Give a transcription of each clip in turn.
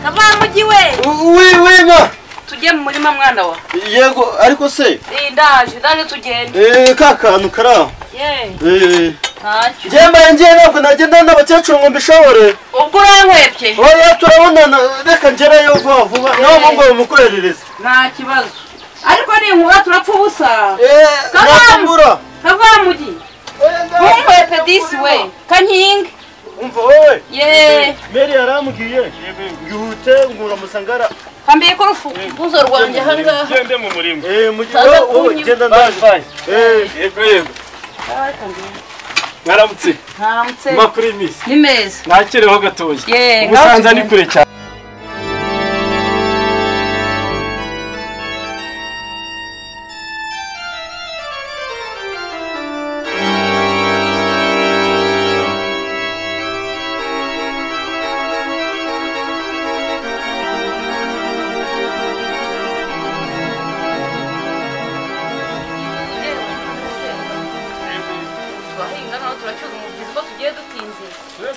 Kavamugi we. Wima. Tujye mu murima mwana wa. Yego ariko se. Ndaje tugende. Kakantu kara. Ntacyo. Jemba ngiye ntabwo nagenda n'abakecuru ngo mbishobore. Ubwo urankwebye. Oya turabonana reka ngerayo vuba. Naho ngo mukorerereze. Nta kibazo. Ariko ni inkura turapfa ubusa. Nakambura. Kavamugi. Nkwebye disi we. Kankinga. Umva wowe. Meri yaramubwiye. Ngihute ngura musangara. Kambiye ko rufu buzo rwanje hanga. Gende mu murima. Wowe genda ndaje. Yego. Ngaramutse. Makuru imisi. Ni meza. Nakireho gatoya. Umusanza ni kure cyane.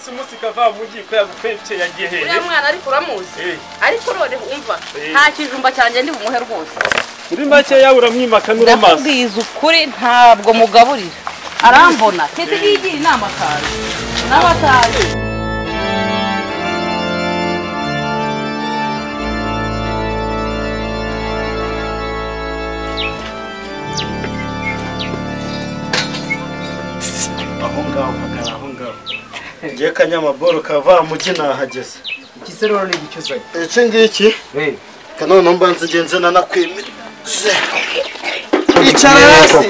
Umunsi Kavamugi ko yagukwepye yagiye hehe? Uriya mwana ariko uramuzi. Ariko rode umva nta kijumba cyanjye ndi bumuhe rwose. Muri make yabura mwimaka n'uramaso. Ndakubwiza ukuri ntabwo mugaburira. Arambona tete yigira inama kaje. N'abataje. Aho ngaho. Ngiye kanyamaboro Kavamugi nahageze. Ikiseroro ni gicyuzanye. Ece ngiki? Kanone mbanze genze nanakwimira.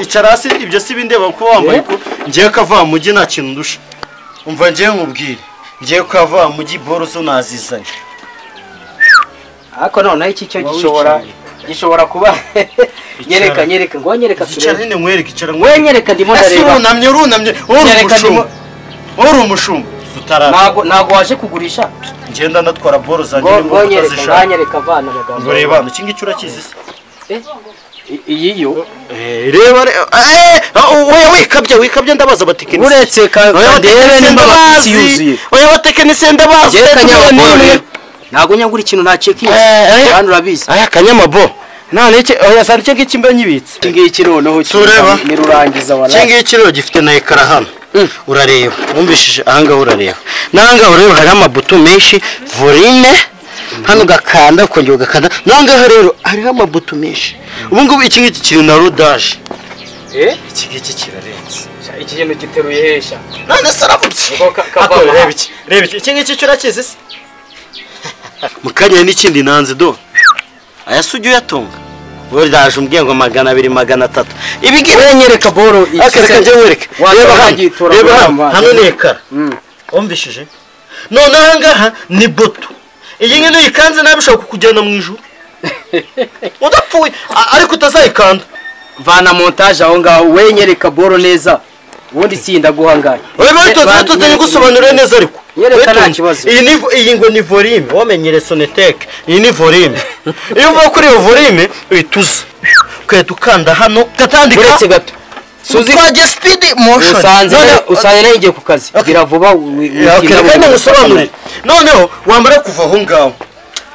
Icarasi ibyo si bindeba ko wambaye ko ngiye Kavamugi nta kintu ndusha. Umva ngiye nkubwire. Ngiye Kavamugi boro zo nazizanye. Ako none iki cyo gishobora kuba nyereka ngo nyereka turebe. Icara nine nkwereka icara nkwereka ndimo ndareba. Urunamye uri umushumba. Nago waje kugurisha. Ngenda ndatwara boro zanjye ngo kazisha. Nyereka abana bagamba. Reba hano kingi cyurakizi se. Iyiyo reba wikabye ndabaza batekinisi. Uretse ndebe nimba bakiyuzuye. Oya batekinisi ndabaza. Nago nyangura ikintu ntacekiye. Kandi urabizi. Aya kanyamabo. None iki oya sanje iki mbe nyibitse. Kingi noneho ni rurangiza wala. Kingi kiro gifite na ekara hano. Urareba wumvishije ahanga urareba. Nanga ureba hari amabuto menshi volume hano gakanda ukongera ugakanda. Nanga rero hari amabuto menshi. Ubu ngubu iki ngiki kiri na rodage. Iki ngiki kirarenze. Iki kintu giteruye hesha. None saravutse. Reba iki ngiki cyurakize se. Mukanya n'ikindi nanze do. Aya sujyo yatonga. Bori daje umbwiye ngo 200 300. Ibigire nyereka boro akareka nje wereka. Reba hano nekara. Umvishije. None ahangaha ni boto. Iyi ngene yikanze nabishaka kukujyana mu ijuru. Udapfuye ariko utazayikanda. Vana montage aho ngaho we nyereka boro neza. Ubundi sinda guhanganya. Wewe tutanye gusobanura neza ariko. Nyereka nta kibazo. Iyi ngo ni volume, wamenyere Sonetec. Iyi ni volume. Iyo uva kuri iyo volume uyituza. Ukayedukanda hano gatandika. Uretse gato. Suzi kwa speed motion. Usanze nagiye ku kazi. Gira vuba kandi ngusobanurire. Noneho wambara kuva aho ngaho.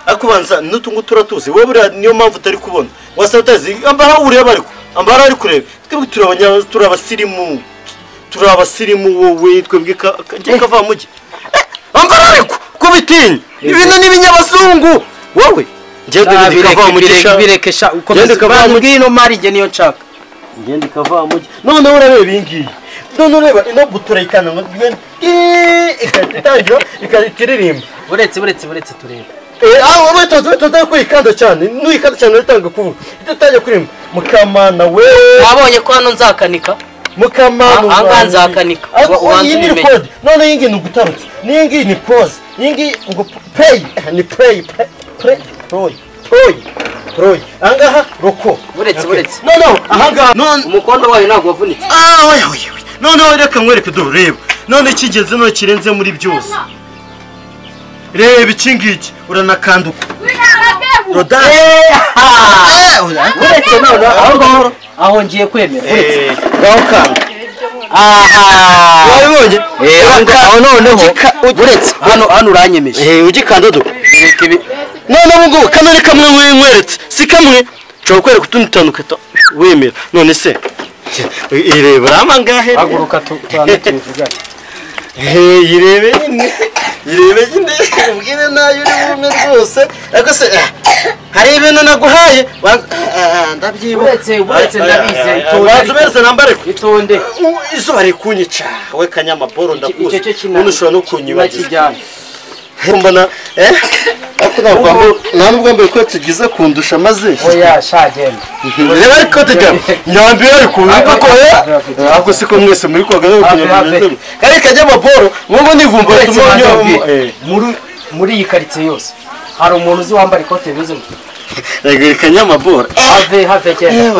Akubanza nutungu turatuze. Wowe buri niyo mpamvu utari kubona. Wasatazi ambara ureba ariko. Ambara ari kureba. Twebwe turabasirimu. Turabasirimu wowe twebwe Kavamugi. Ambara ariko kubitinya. Ibintu n'ibinyabazungu. Wowe ngende Kavamugi birekesha ukomeze Kavamugi no mari nge niyo nshaka. Ngende Kavamugi. None urebe ibingiye. None ureba ino butura ikana ngo ikatangira ikatiririmba. Uretse turebe. Wewe kwikanda cyane. Nuyikanda cyane uratanga kuvuga. Itatangiye kurimba. Mukamana we. Wabonye ko hano nzakanika. Mukamana anganza akanika. Iyi ni record. None yingi nugutarutse. Ningi ni pause. Yingi ngo play ni play. Roy. Angaha roko. Uretse. No. Ahanga. None umukondo wayo nago wavunitse. Oya. None reka nkwereke do reba. None kigeze no kirenze muri byose. Reba ikingiki uranakanduka. Roda. Uretse none aho ngiye kwemera. Gaho kanga. aha wabibonye aho noneho uretse hano uranyemeje ugikanda do none ubwo kanari kamwe nkweretse si kamwe cyo kwereka utundi tandukata wemera none se ireba amangahe haguruka tuvugane irebe nyine ubwire nayo uri bumwe rwose ariko se hari ibintu naguhaye ndabyibuka uretse ndabizi wazuberetse nambare itonde izuba rikunyica we kanyamaporo ndakuze unushobora no kunyibagiza mbona ako ntabwo mbere ko tugize kundusha maze oya shagenda reba ariko tujya nyambira ariko ko ahubwo siko mwese muri koga no kunyamaporo kari kanyamaporo ngo nivumba tumonyo muri iyi karitsiye yose hari umuntu uzi wambara ikote bimeze rega kanyamaporo have cyane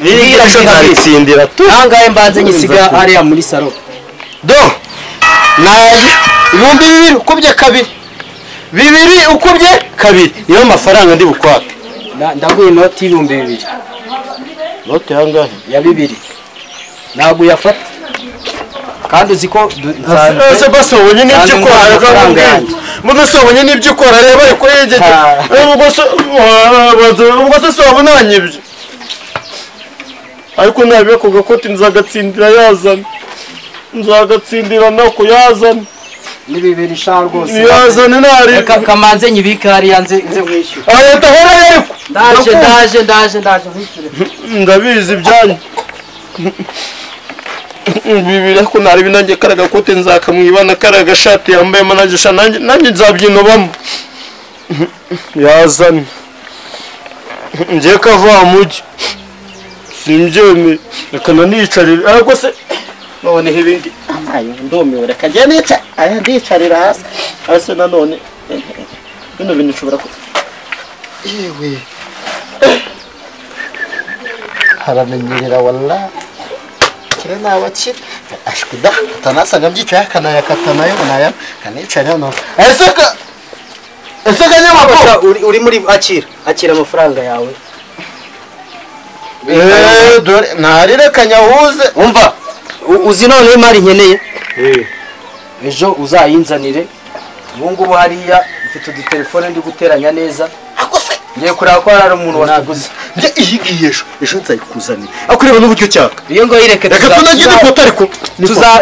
biriya cyo nzaritsindira tu nangaye mbanze nyisiga ariya muri salo do nayi 2000 ukubye kabiri 2 ukubye kabiri niyo mafaranga ndi bukwake ndaguye inoti 2000 note hangahe ya 2 ntabwo yafata kandi uziko nzaze basubonye n'ibyo ukora kandi muno sobonye n'ibyo ukora reba ariko yegeje ubwo se wabonanye ibyo ariko nabiye ku gakoti nzagatsindira yazana nzagatsindira nako yazana ni 2 sha rwose yazana nari kamanze nyibika hari yanze mwishyura ahita hora ariko ndaje mwishyure ndabizi ibyanyu bibiri ko nari binange karaga kote nzakamwibana karaga shati yambaye managisha nanjye nzabyinobamo yazana ngiye kava mugi simbyeme reka niyicarira ariko se none ibindi ayo ndomewe reka njye nica aya ndicarira hasi hasi nanone bino bintu ushobora ko yewe haramenyerera wallahi kire nawakira ashkuda tanasanga mbyicaya kanaya katanayo naya kanicara no eseka nyamaporo uri muri akira amafaranga yawe dore narire kanyahuze umva uzi none imari nkeneye ejo uzayinzanire ubu ngubu hariya mfite udutelefone ndi guteranya neza ngiye kureba ko hari umuntu wanaguze njye iyi ejo nzayikuzanira akureba n'uburyo cyaka iyo ngo yireke reka tunagiye dukota ariko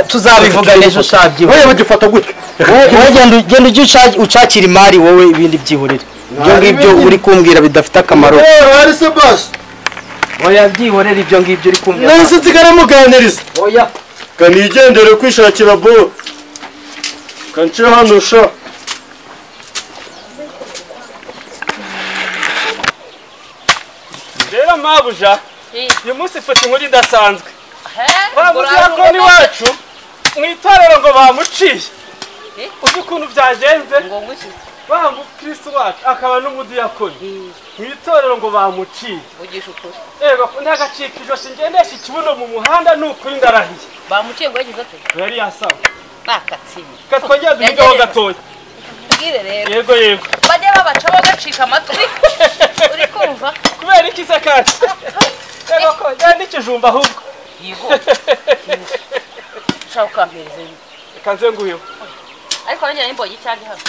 tuzabivuga ejo shabyi wowe bagifata gute genda ujye ucakira imari wowe ibindi byihorere ibyo ngibyo uri kumbwira bidafite akamaro hari se basi oya byihorere ibyo ngibyo uri kumbwira nase nsigara muganiriza oya kanigendere kwishakira bo kanche hano sha rero mabuja uyu munsi fata inkuru idasanzwe bamujyakoni wacu mu itorero ngo bamuciye uzi ukuntu byagenze bamukristo wacu akaba n'umudiyakoni mu itorero ngo bamuciye ego ntagacika ijosi ngendesha ikibuno mu muhanda n'ukuri ndarahiye bamuciye ngo yagize ate yari yasawe nakatsinye katwongera duhigaho gatoya bwire rero yego bajye babaca bagacika amatwi uri kumva kubera iki se kandi ego ko yandi kijumba ahubwo yigo ushaka ukampereza kanze nguyeho ariko nanjye nimbonye icyanjye hano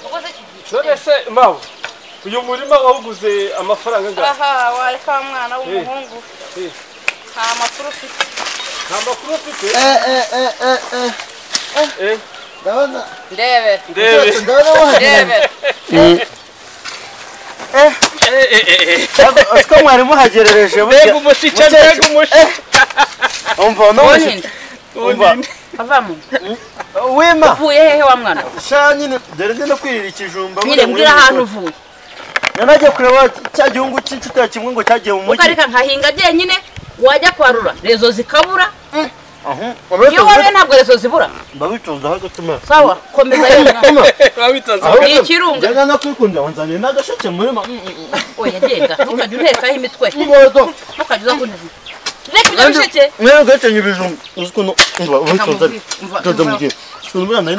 ubwo se kigiye none se mawe uyu murima wawuguze amafaranga angahe aha wareka mwana w'umuhungu nta makuru ufite nta makuru ufite ndabona ndebe Asko mwari muhagerereje mbega umushica mbega umushica umva none umva avamo wema uvuye hehe wa mwana sha nyine dore no kwirira ikijumba nyine mbwira ahantu uvuye nanagiye kureba cya gihungu cy'inshuti ya kimwe ngo cyagiye mu mujyi ukareka nkahinga byenyine wajya kwarura rezo zikabura iyo wowe ntabwo rezo zibura babitunze aho gatuma sawa komeza yona babitunze ni ikirunga njya no kwikunda wanzaniye n'agasheke murima oya genda ntukajya unterekaho imitwe ngodo ntukajya uza kuneza reka ibyo bisheke mwe gacenye ibijumba uziko umva ubitunze tuza mugiye sunubura nari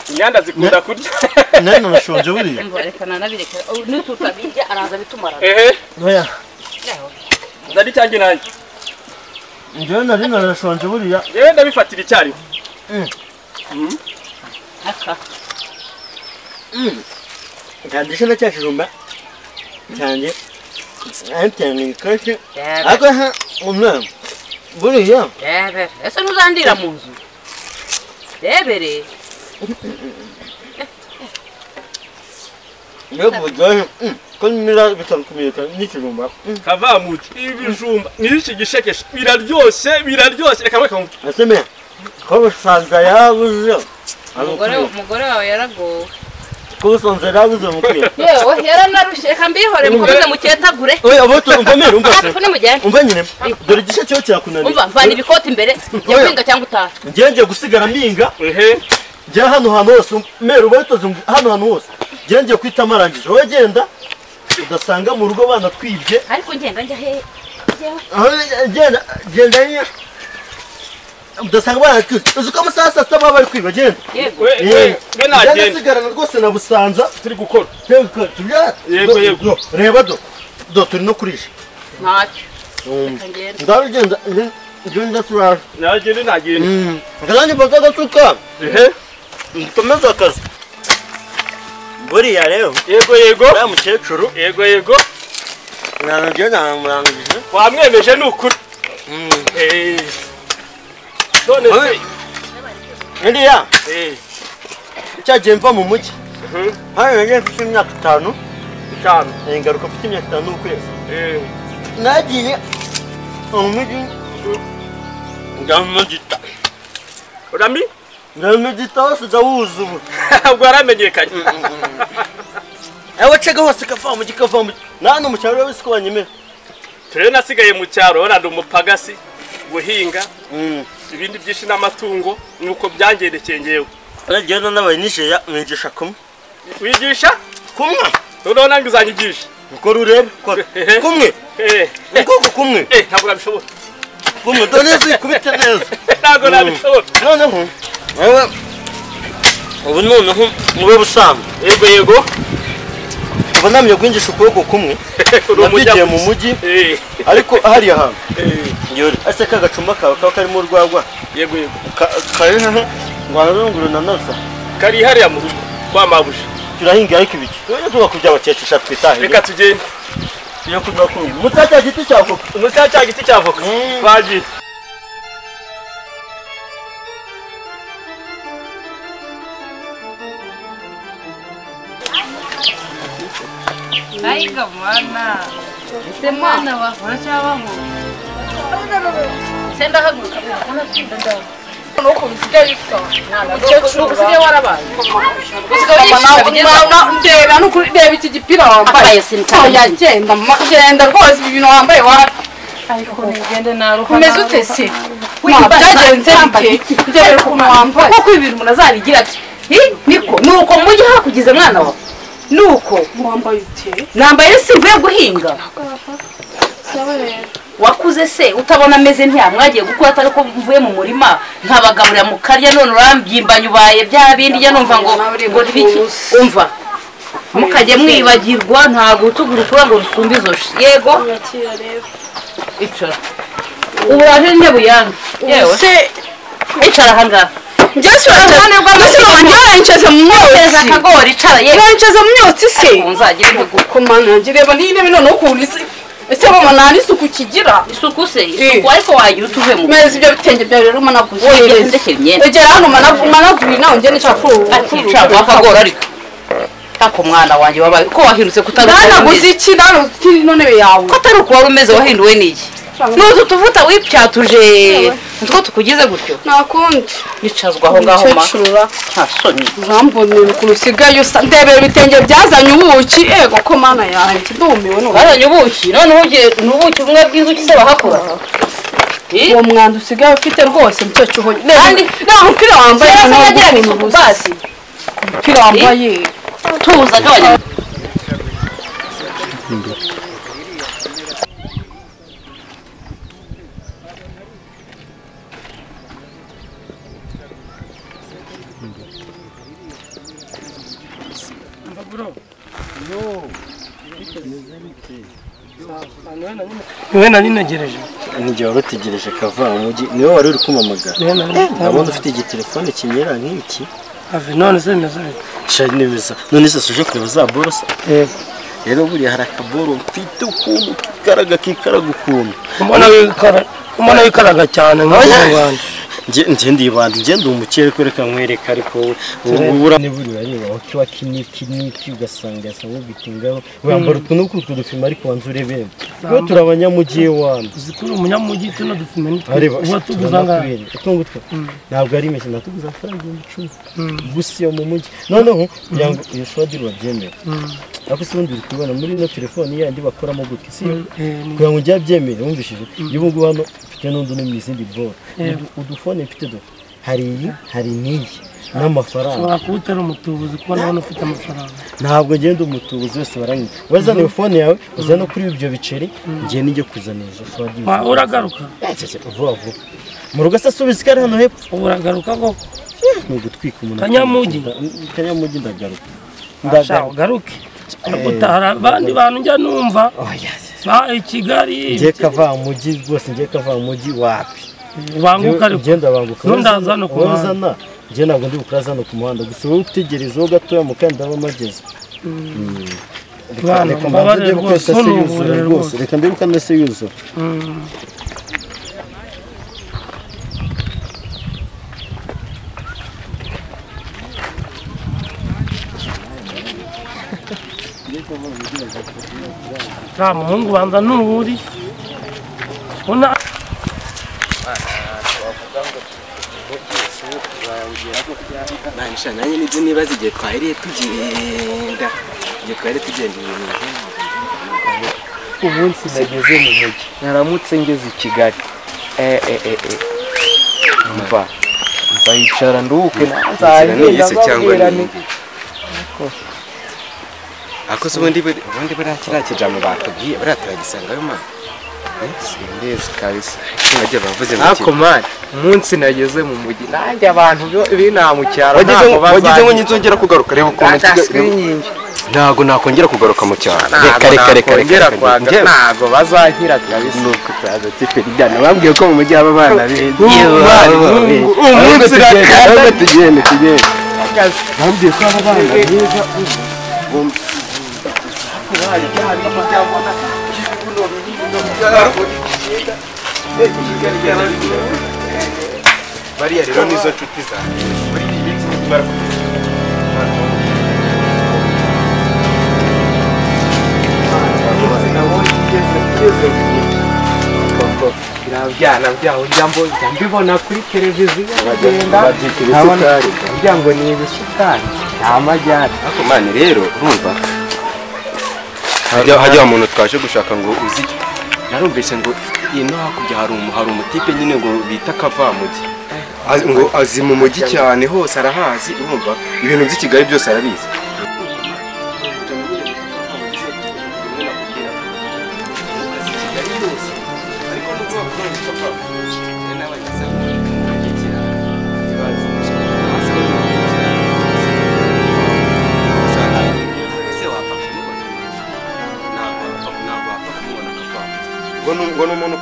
inyanda zikunda kurya nari nashonje buriya reka nanabireke nitutabirya araza bitumarana ehe oya zari cyanjye nanjye njyewe nari narashonje buriya yewe ndabifatira icyariho ndandishe na cya kijumba cyanjye ayitanga kashi ariko umwana buriya ese ntuzandira mu nzu rebere mbega uburyohe ko nimera bitandukumira n'ikijumba kavamuti ibijumba n'iki gishekesha biraryoshye reka mweka mvuga ese me ko busanza yabuze umugore wawe yaragowe ko busanza yabuze mukwiye yewe yaranarushye reka mbihore mukomeze muketagure oya aboto umvamere ariko nimujyane umva nyine dore igice cyo cyakunaniye umva mvana ibikoti imbere njye guhinga cyangwa utaha ngiye gusigara mpinga njya hano hantu hose mero ubatoze hano hantu hose ngiye kwita amarangizo wowe genda udasanga mu rugo bana twibye ariko ngenga njya he genda udasanga bana twibye uzi ko amasaha saa sita baba bari kwiba genda we nagenda ndasigarana rwose na busanza turi gukora yego reba do turi no kurisha ntacyo ndabigenda ngenda turara nagenda ngazanye mbaga gasuka nkomeza akazi buriya rero yego uriya mukecuru yego nanjye namurangije wamwemeje ni ukuri none se iriya cyagiye mva mu mujyi hano nagiye mfite imyaka 5 ngaruka mfite imyaka 5 n'ukwezi nagiye mu mujyi njya mu gita urami njya mu gita hose ndawuzi ubu ubwo waramenyekanye ewe cega hose kava mu gikava nano mu cyaro wese ko banyemera turere nasigaye mu cyaro oranda umupagasi guhinga ibindi byinshi n'amatungo nuko byangendekeye ngewe uragenda n'abaye nijeya mwigisha kumwe wigisha kumwe noneho nange uzanyigisha uko rurebe kumwe ukoko kumwe ntabwo nabishobora kumwe dore neza kubite neza ntabwo nabishobora noneho wewe ubu noneho mube busanzwe yego ubu namye kwinjisha ukuboko kumwe nabigiye mu mujyi ariko hariya hantu yori ase kagacumba kawe kaba karimo urwagwa yego kari hehe ngwarunguru na nasa kari hariya mu rugo kwa mabuje turahinga ariko ibiki tujye tuba kubya bakecesha twitahe reka tugende iyo kuba kumwe mutata giti cyavoka umutata giti cyavoka bagiye ayiga mwana ese mwana wa uracyabaho senda haguruka nuko bisigaye bisa umukecuru usigaye warabaye ndeba n'ukuri reba iki gipira wambaye genda rwose ibi bintu wambaye ariko nigende naruha umeze ute se byagenze bite ndeba ukuntu wambaye kuko ibi bintu umuntu azarigira ati niko nuko mujye hakugize mwana wawe nuko wambaye ute nambaye se mvuye guhinga wakuze se utabona ameze ntiya mwagiye gukora atari ko mvuye mu murima nkabagaburira mu karya none urambyimbanye ubaye bya bindi ya numva ngo umva mukajye mwibagirwa ntabwo utugura ukura ngo rusumbe izoshi yego icara ubu waje ndebu yange yewe icara ahangaha Just urabona ncheze mu myotsi akagori icara yewe ncheze mu myotsi se unzagira kumana ngireba ni intebe none ukuntu ese mama nani isuku kigira isuku se isuku ariko wagira utuvemo meze ibyo bitenge bya rero managuze wowe ndekera imyenda egera hano managuri nawe ngene nshakuru aticara akagori ariko tako mwana wanjye wabaye ko wahindutse kutaruka nanaguze iki none yawe ko atari uko wari umeze wahinduwe n'iki nuzu tuvuta wipyatuje nitwo tukugize gutyo nakundi yicazwa aho ngaho ma nta soni urambonera ukuntu usigaye usa ndebera ibitenge byazanye ubuki ego ko mana yanjye ndumiwe n'ubu bazanye ubuki none ugiye n'ubuki bumwe bw'inzuki se bahakura uwo mwanda usigaye ufite rwose mukecuru kandi nta mupira wambaye yagira isuku basi umupira wambaye tuza gabanya Wewe nani nagereje n'igihe wari utegereje kava mu mujyi niwe wari uri kumamagara ndabona ufite igitelefone kinyera nk'iki none se bimeze shari neza none se suje kureba za borosa rero buriya hari akaboro mfite ukuntu kikaraga ukuntu umwana wikaraga cyane nk'abanyarwanda njye ndibanda njye ndi umukire kwereka nkwereka ariko ubura niburi areba wakiwa kiniki ugasanga yasa nk'ubitingaho wambara utuntu kutudufima ariko wanze urebere twe turabanyamujyi wana uzikuri umunyamujyi tuno dufime uba tuguzanga utungutwa ntabwo ari imeshyi natuguza amafaranga 10 gusa yo mu mujyi noneho kugira ngo iyo shodi babyemera ako se ubundi kubona muri no telefone yandi bakoramo gutya si kugira ngo njya byemere wumvishije y'ubungu hano mfite n'undi no mu izindi boro udufone mfite do hari niyi n'amafaranga ushobora kuwutera umutubuzi kuko nabona ufite amafaranga ntabwo ngenda umutubuzi wese baranywa wazana iyo fone yawe uzana no kuri ibyo biceri ngiye nijye kuzanisha uragaruka vuba mu rugo se asubiza ikari hano hepfo uragaruka koko ni ugutwika umuntu kanyamujyi ndagaruka ugaruke gutara abandi bantu njya numva i Kigali ngiye kava mu mujyi rwose ngiye kava mu mujyi wapi banguka ariko ngenda banguka ntundaza no kubazana njye ntabwo ndi bukuraza no ku muhanda gusa wowe utegerezeho gatoya mu kandi ndaba mageze reka mbanze rwose yuzura rwose reka mbibuka ndetse yuzura nta muhungu banza n'uwuri ubona nanjye nibyo nibaza igihe twahiriye tugenda umunsi nageze mu mujyi naramutse ngeze i Kigali mva yicara nduhuke ako se ubundi buriya kiriya kijambo batubwiye buriya turagisangayo mani simbizi kabisa ako mani umunsi nageze mu mujyi nanjye abantu b'inaha mu cyaro wagize ngo nzongera kugaruka reba ukuntu ntabwo nakongera kugaruka mu cyaro reka ntabwo bazankira kabisa nuko turaza tiperijyana bambwiye ko mu mujyi haba abana umunsi tugende bambwiye ko haba abana beza bariya rero nizo nshuti zanjye muri iyi minsi ntitubara birabyana byaho njya mbibona kuri televiziyo bagenda ngira ngo ni ibisukari nta majyane ariko mani rero urumva hajya umuntu twaje gushaka ngo uzike narumvise ngo ino hakurya hari umutipe nyine ngo bita Kavamujyi ngo azi mu mujyi cyane hose arahazi urumva ibintu by'i Kigali byose arabizi ngo ni umuntu